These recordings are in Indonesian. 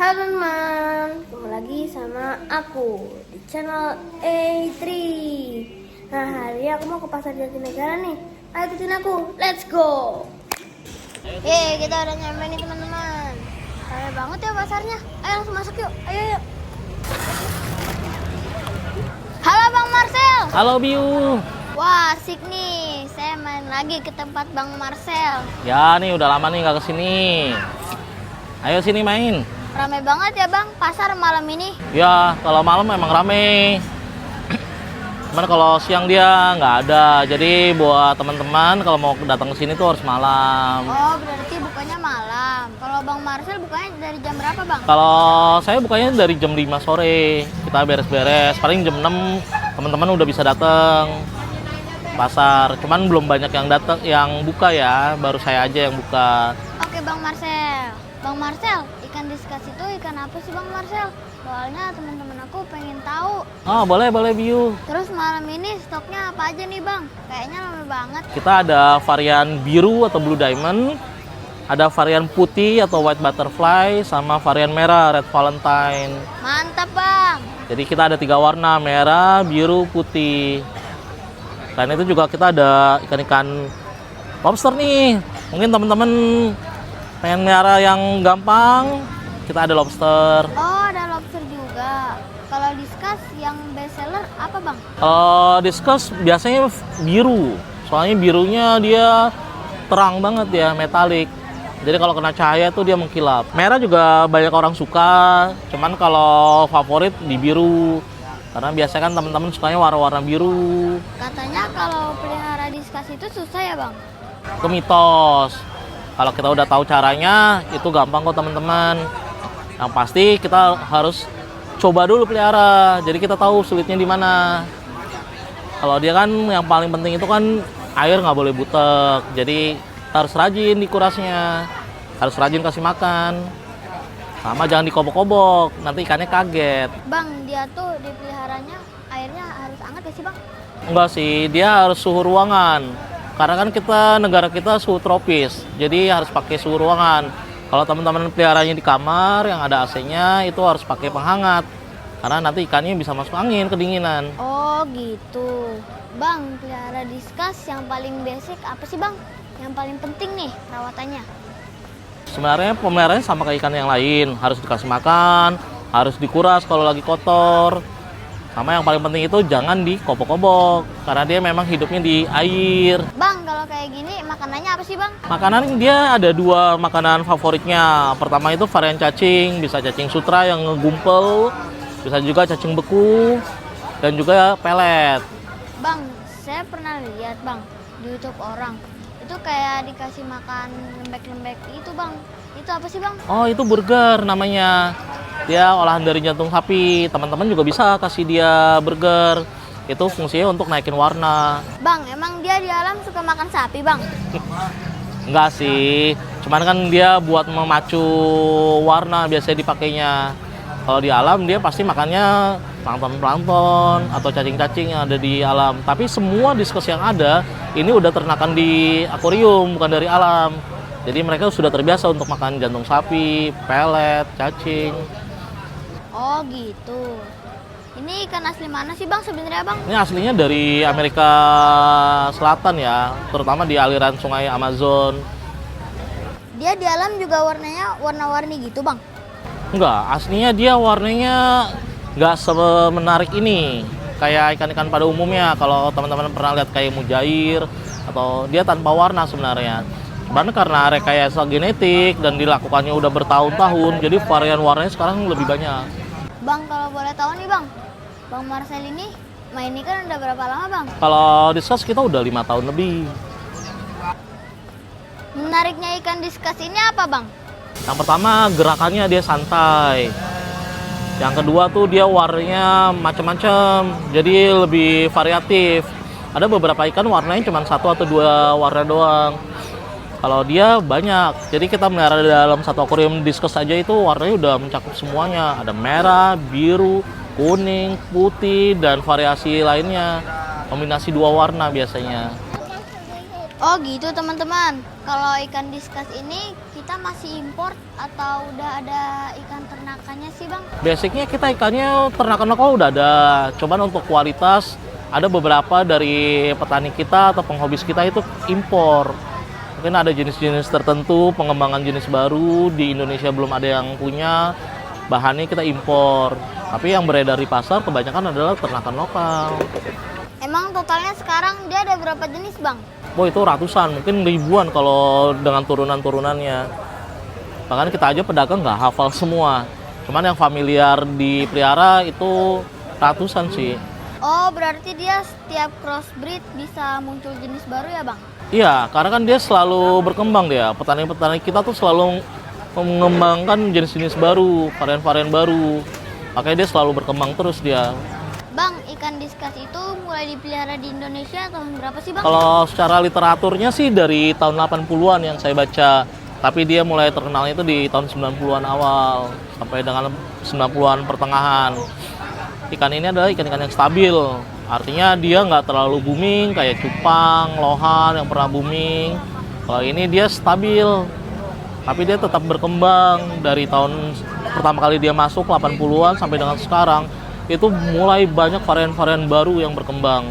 Halo teman, kembali lagi sama aku di channel A3. Nah, hari ini aku mau ke pasar Jatinegara nih. Ayo ikutin aku, let's go. Kita udah nyampe nih teman-teman. Rame banget ya pasarnya. Ayo langsung masuk yuk, ayo. Halo Bang Marcel. Halo Biu. Wah, asik nih. Saya main lagi ke tempat Bang Marcel. Ya nih udah lama nih nggak kesini. Ayo sini main. Rame banget ya Bang, pasar malam ini. Ya kalau malam emang rame. Cuman kalau siang dia nggak ada. Jadi buat teman-teman kalau mau datang ke sini tuh harus malam. Oh, berarti bukanya malam. Kalau Bang Marcel bukanya dari jam berapa Bang? Kalau saya bukanya dari jam 5 sore. Kita beres-beres. Paling jam 6 teman-teman udah bisa datang pasar. Cuman belum banyak yang datang, yang buka ya. Baru saya aja yang buka. Oke Bang Marcel. Bang Marcel, ikan diskas itu ikan apa sih Bang Marcel? Soalnya teman-teman aku pengen tahu. Oh boleh Biu. Terus malam ini stoknya apa aja nih Bang? Kayaknya lama banget. Kita ada varian biru atau blue diamond, ada varian putih atau white butterfly, sama varian merah red valentine. Mantap Bang. Jadi kita ada 3 warna, merah, biru, putih. Selain itu juga kita ada ikan-ikan lobster nih. Mungkin teman-teman pengen melihara yang gampang, kita ada lobster. Oh, ada lobster juga. Kalau diskas yang best seller apa Bang? Diskus biasanya biru, soalnya birunya dia terang banget ya, metalik. Jadi kalau kena cahaya tuh dia mengkilap. Merah juga banyak orang suka, cuman kalau favorit di biru. Karena biasanya kan teman-teman sukanya warna-warna biru. Katanya kalau pelihara diskas itu susah ya Bang? Itu mitos. Kalau kita udah tahu caranya, itu gampang kok teman-teman. Yang pasti kita harus coba dulu pelihara. Jadi kita tahu sulitnya di mana. Kalau dia kan yang paling penting itu kan air nggak boleh butek. Jadi harus rajin dikurasnya, harus rajin kasih makan. Sama jangan dikobok-kobok, nanti ikannya kaget. Bang, dia tuh dipeliharanya airnya harus hangat gak sih Bang? Enggak sih, dia harus suhu ruangan. Karena kan negara kita suhu tropis, jadi harus pakai suhu ruangan. Kalau teman-teman peliharanya di kamar yang ada AC-nya, itu harus pakai penghangat. Karena nanti ikannya bisa masuk angin, kedinginan. Oh gitu. Bang, pelihara diskas yang paling basic apa sih Bang? Yang paling penting nih perawatannya. Sebenarnya pemeliharaannya sama kayak ikan yang lain, harus dikasih makan, harus dikuras kalau lagi kotor. Sama yang paling penting itu jangan dikobok-kobok, karena dia memang hidupnya di air. Bang, kalau kayak gini makanannya apa sih Bang? Makanan dia ada 2 makanan favoritnya. Pertama itu varian cacing, bisa cacing sutra yang ngegumpel, bisa juga cacing beku, dan juga pelet. Bang, saya pernah lihat Bang di YouTube orang. Itu kayak dikasih makan lembek-lembek itu Bang. Itu apa sih Bang? Oh itu burger namanya. Dia olahan dari jantung sapi. Teman-teman juga bisa kasih dia burger. Itu fungsinya untuk naikin warna. Bang, emang dia di alam suka makan sapi Bang? Enggak sih, cuman kan dia buat memacu warna biasanya dipakainya. Kalau di alam dia pasti makannya plankton-plankton atau cacing-cacing yang ada di alam. Tapi semua diskus yang ada ini udah ternakan di akuarium, bukan dari alam. Jadi mereka sudah terbiasa untuk makan jantung sapi, pelet, cacing. Oh gitu. Ini ikan asli mana sih Bang sebenarnya Bang? Ini aslinya dari Amerika Selatan ya, terutama di aliran sungai Amazon. Dia di alam juga warnanya warna-warni gitu Bang? Enggak, aslinya dia warnanya nggak semenarik ini. Kayak ikan-ikan pada umumnya, kalau teman-teman pernah lihat kayak mujair, atau dia tanpa warna sebenarnya. Cuman karena rekayasa genetik dan dilakukannya udah bertahun-tahun, jadi varian warnanya sekarang lebih banyak. Bang, kalau boleh tahu nih Bang, Bang Marcel ini main ikan udah berapa lama Bang? Kalau diskus kita udah 5 tahun lebih. Menariknya ikan diskas ini apa Bang? Yang pertama gerakannya dia santai. Yang kedua tuh dia warnanya macam-macam, jadi lebih variatif. Ada beberapa ikan warnanya cuma 1 atau 2 warna doang. Kalau dia banyak, jadi kita melihara dalam satu akuarium diskus saja itu warnanya udah mencakup semuanya. Ada merah, biru, kuning, putih, dan variasi lainnya. Kombinasi 2 warna biasanya. Oh gitu teman-teman. Kalau ikan diskas ini kita masih import atau udah ada ikan ternak sih Bang? Basicnya kita ikannya ternakan lokal udah ada. Cuman untuk kualitas ada beberapa dari petani kita atau penghobis kita itu impor. Mungkin ada jenis-jenis tertentu, pengembangan jenis baru di Indonesia belum ada yang punya. Bahannya kita impor. Tapi yang beredar di pasar kebanyakan adalah ternakan lokal. Emang totalnya sekarang dia ada berapa jenis Bang? Oh itu ratusan, mungkin ribuan kalau dengan turunan-turunannya. Bahkan kita aja pedagang nggak hafal semua. Cuman yang familiar dipelihara itu ratusan sih. Oh berarti dia setiap crossbreed bisa muncul jenis baru ya Bang? Iya, karena kan dia selalu berkembang dia. Petani-petani kita tuh selalu mengembangkan jenis-jenis baru, varian-varian baru. Makanya dia selalu berkembang terus dia. Bang, ikan diskas itu mulai dipelihara di Indonesia tahun berapa sih Bang? Kalau secara literaturnya sih dari tahun 80-an yang saya baca. Tapi dia mulai terkenalnya itu di tahun 90-an awal sampai dengan 90-an pertengahan. Ikan ini adalah ikan-ikan yang stabil. Artinya dia nggak terlalu booming kayak cupang, lohan yang pernah booming. Kalau ini dia stabil. Tapi dia tetap berkembang dari tahun pertama kali dia masuk 80-an sampai dengan sekarang. Itu mulai banyak varian-varian baru yang berkembang.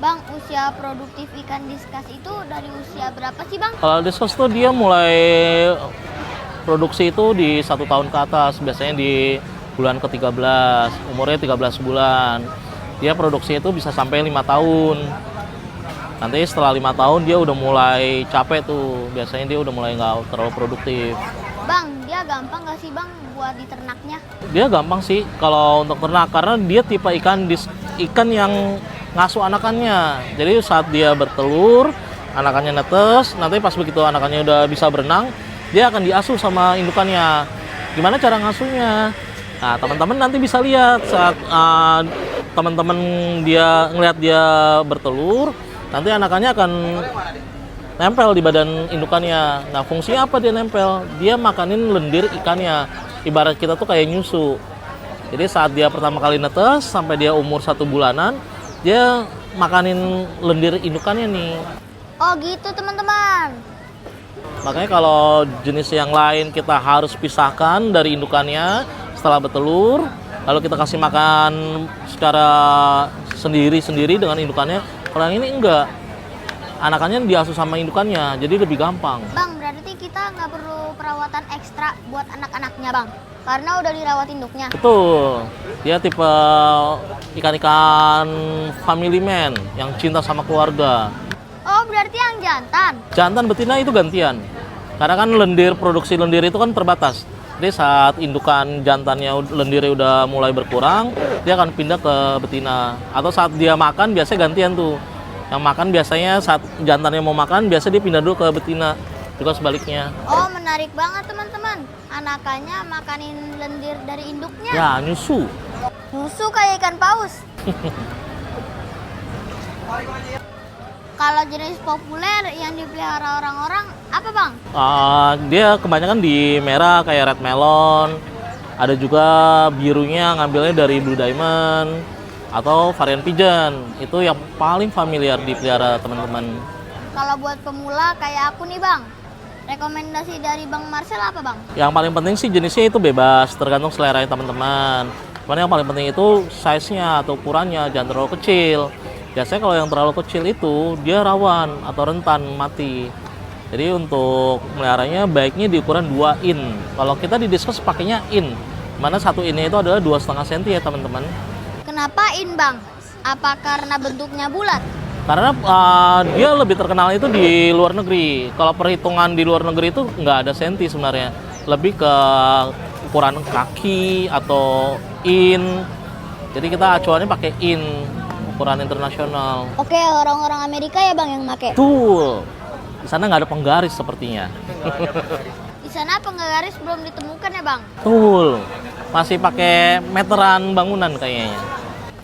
Bang, usia produktif ikan diskas itu dari usia berapa sih Bang? Kalau diskus tuh dia mulai produksi itu di 1 tahun ke atas, biasanya di bulan ke-13, umurnya 13 bulan. Dia produksi itu bisa sampai 5 tahun. Nanti setelah 5 tahun dia udah mulai capek tuh, biasanya dia udah mulai nggak terlalu produktif. Bang, dia gampang nggak sih Bang buat diternaknya? Dia gampang sih kalau untuk ternak karena dia tipe ikan yang ngasuh anakannya. Jadi saat dia bertelur, anakannya netes, nanti pas begitu anakannya udah bisa berenang, dia akan diasuh sama indukannya. Gimana cara ngasuhnya? Nah, teman-teman nanti bisa lihat saat teman-teman dia ngelihat dia bertelur, nanti anakannya akan nempel di badan indukannya. Nah, fungsinya apa dia nempel? Dia makanin lendir ikannya. Ibarat kita tuh kayak nyusu. Jadi saat dia pertama kali netes sampai dia umur 1 bulanan, dia makanin lendir indukannya nih. Oh gitu teman-teman. Makanya kalau jenis yang lain kita harus pisahkan dari indukannya setelah bertelur, lalu kita kasih makan secara sendiri-sendiri dengan indukannya. Kalau yang ini enggak, anakannya diasuh sama indukannya, jadi lebih gampang. Bang, berarti kita nggak perlu perawatan ekstra buat anak-anaknya Bang? Karena udah dirawat induknya. Betul, dia tipe ikan-ikan family man yang cinta sama keluarga. Oh berarti yang jantan? Jantan betina itu gantian. Karena kan produksi lendir itu kan terbatas. Jadi saat indukan jantannya lendirnya udah mulai berkurang, dia akan pindah ke betina. Atau saat dia makan biasanya gantian tuh. Yang makan biasanya saat jantannya mau makan, biasa dia pindah dulu ke betina. Juga sebaliknya. Oh menarik banget teman-teman. Anakannya makanin lendir dari induknya. Ya, nyusu. Nyusu kayak ikan paus. Kalau jenis populer yang dipelihara orang-orang apa Bang? Dia kebanyakan di merah kayak red melon. Ada juga birunya ngambilnya dari blue diamond atau varian pigeon. Itu yang paling familiar dipelihara teman-teman. Kalau buat pemula kayak aku nih Bang, rekomendasi dari Bang Marcel apa Bang? Yang paling penting sih jenisnya itu bebas, tergantung selera teman-teman. Cuman yang paling penting itu size-nya atau ukurannya, jangan terlalu kecil. Biasanya kalau yang terlalu kecil itu dia rawan atau rentan mati. Jadi untuk meliharanya baiknya di ukuran 2 in. Kalau kita di diskus pakainya in, mana 1 innya itu adalah 2,5 cm ya teman-teman. Kenapa in Bang? Apa karena bentuknya bulat? Karena dia lebih terkenal itu di luar negeri. Kalau perhitungan di luar negeri itu nggak ada senti sebenarnya. Lebih ke ukuran kaki atau in. Jadi kita acuannya pakai in, ukuran internasional. Oke, orang-orang Amerika ya Bang yang make? Betul. Di sana nggak ada penggaris sepertinya. Di sana penggaris belum ditemukan ya Bang? Betul. Masih pakai meteran bangunan kayaknya.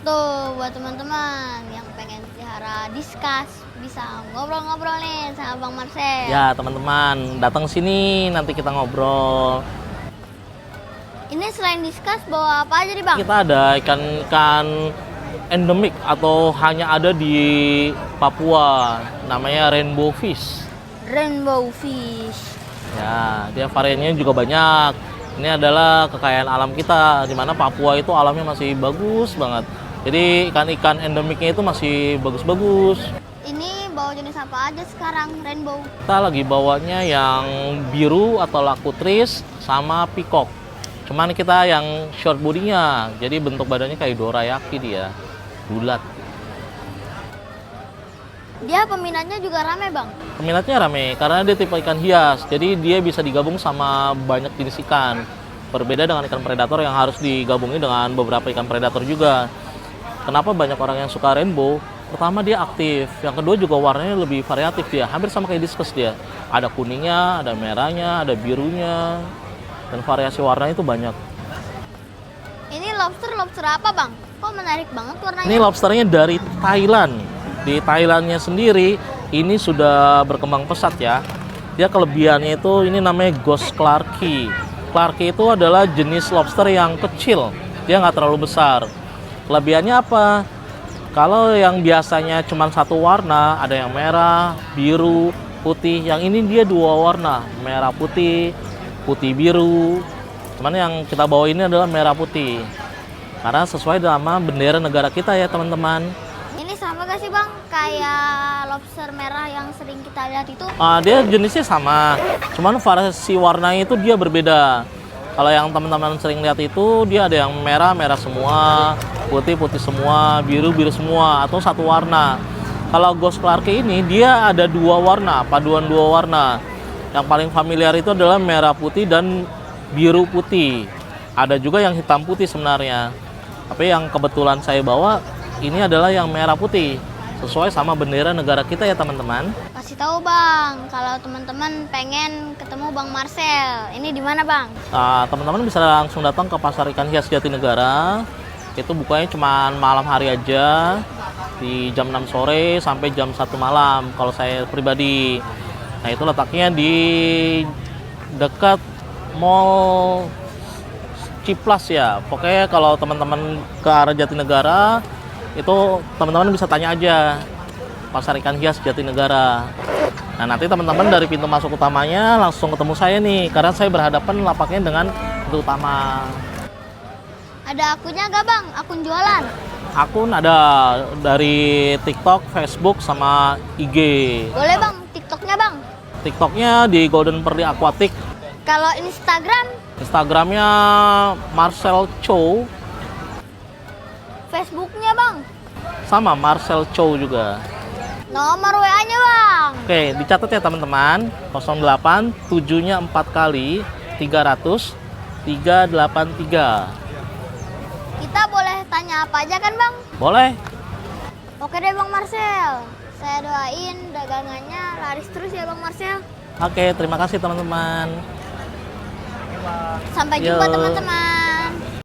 Tuh buat teman-teman yang pengen pelihara diskas bisa ngobrol-ngobrol nih sama Bang Marcel. Ya teman-teman, datang sini nanti kita ngobrol. Ini selain diskas bawa apa aja nih Bang? Kita ada ikan-ikan endemik atau hanya ada di Papua, namanya rainbow fish. Rainbow fish. Ya, dia variannya juga banyak. Ini adalah kekayaan alam kita, di mana Papua itu alamnya masih bagus banget. Jadi ikan-ikan endemiknya itu masih bagus-bagus. Ini bawa jenis apa aja sekarang, Rainbow? Kita lagi bawanya yang biru atau lakutris sama peacock. Cuman kita yang short bodinya, jadi bentuk badannya kayak dorayaki dia, bulat. Dia peminatnya juga rame, Bang. Peminatnya rame karena dia tipe ikan hias, jadi dia bisa digabung sama banyak jenis ikan. Berbeda dengan ikan predator yang harus digabungi dengan beberapa ikan predator juga. Kenapa banyak orang yang suka rainbow? Pertama dia aktif, yang kedua juga warnanya lebih variatif dia, hampir sama kayak diskus dia. Ada kuningnya, ada merahnya, ada birunya, dan variasi warnanya itu banyak. Ini lobster apa, Bang? Kok menarik banget warnanya? Ini lobsternya dari Thailand. Di Thailandnya sendiri ini sudah berkembang pesat ya. Dia kelebihannya itu ini namanya ghost clarkie. Clarkie itu adalah jenis lobster yang kecil, dia nggak terlalu besar. Kelebihannya apa? Kalau yang biasanya cuma satu warna, ada yang merah, biru, putih. Yang ini dia dua warna, merah putih, putih biru. Cuman yang kita bawa ini adalah merah putih. Karena sesuai sama bendera negara kita ya teman-teman. Ini sama gak sih, Bang? Kayak lobster merah yang sering kita lihat itu? Dia jenisnya sama, cuman variasi warnanya itu dia berbeda. Kalau yang teman-teman sering lihat itu dia ada yang merah semua, putih semua, biru semua, atau satu warna. Kalau ghost clarkie ini dia ada dua warna, paduan dua warna. Yang paling familiar itu adalah merah putih dan biru putih. Ada juga yang hitam putih sebenarnya. Tapi yang kebetulan saya bawa ini adalah yang merah putih, sesuai sama bendera negara kita ya teman-teman. Kasih tahu, Bang, kalau teman-teman pengen ketemu Bang Marcel. Ini di mana, Bang? Teman-teman bisa langsung datang ke Pasar Ikan Hias Jatinegara. Itu bukanya cuma malam hari aja, di jam 6 sore sampai jam 1 malam kalau saya pribadi. Nah, itu letaknya di dekat Mall Ciplas ya. Pokoknya kalau teman-teman ke arah Jatinegara, itu teman-teman bisa tanya aja Pasar Ikan Hias Jatinegara. Nah, nanti teman-teman dari pintu masuk utamanya langsung ketemu saya nih, karena saya berhadapan lapaknya dengan pintu utama. Ada akunnya gak, Bang? Akun jualan? Akun ada dari TikTok, Facebook, sama IG. Boleh, Bang, TikToknya, Bang? TikToknya di Golden Pearly Aquatic. Kalau Instagram? Instagramnya Marcel Chow. Facebooknya, Bang? Sama Marcel Chow juga. Nomor WA-nya, Bang? Oke, dicatat ya teman-teman. 08 7-nya 4 kali 300 383. Kita boleh tanya apa aja kan, Bang? Boleh. Oke deh, Bang Marcel. Saya doain dagangannya laris terus ya, Bang Marcel. Oke, terima kasih teman-teman. Sampai jumpa, Yo. teman-teman.